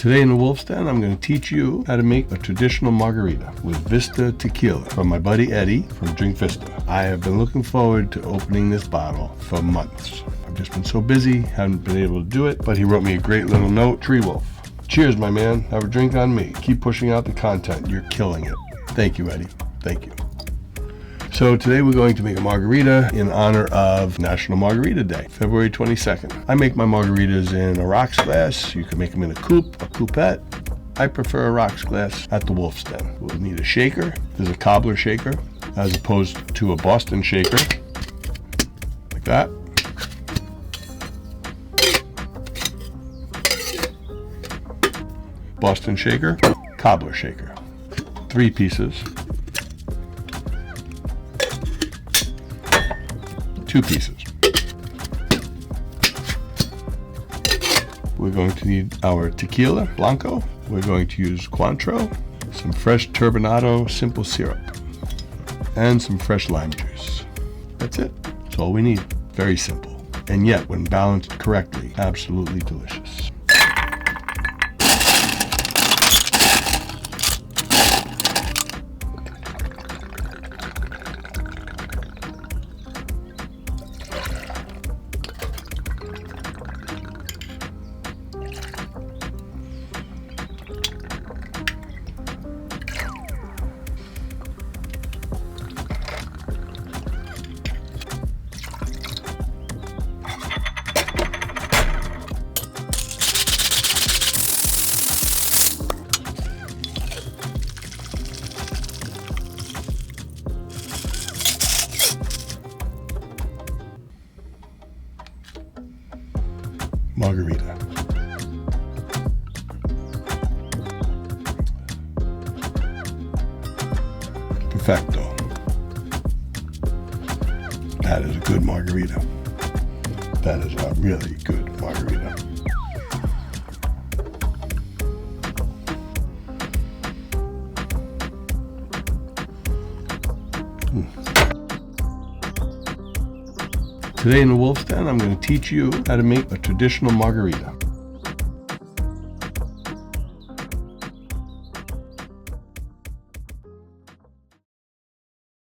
Today in the Wolfsden, I'm going to teach you how to make a traditional margarita with Vista Tequila from my buddy Eddie from Drink Vista. I have been looking forward to opening this bottle for months. I've just been so busy, haven't been able to do it, but he wrote me a great little note. Tree Wolf. Cheers, my man. Have a drink on me. Keep pushing out the content. You're killing it. Thank you, Eddie. Thank you. So today we're going to make a margarita in honor of National Margarita Day, February 22nd. I make my margaritas in a rocks glass. You can make them in a coupe, a coupette. I prefer a rocks glass at the Wolfsden. We'll need a shaker. There's a cobbler shaker as opposed to a Boston shaker, like that. Boston shaker, cobbler shaker. 3 pieces. 2 pieces. We're going to need our tequila blanco. We're going to use Cointreau, some fresh turbinado simple syrup, and some fresh lime juice. That's it. That's all we need. Very simple. And yet, when balanced correctly, absolutely delicious. Margarita. Perfecto. That is a good margarita. That is a really good margarita. Today in the Wolfsden, I'm going to teach you how to make a traditional margarita.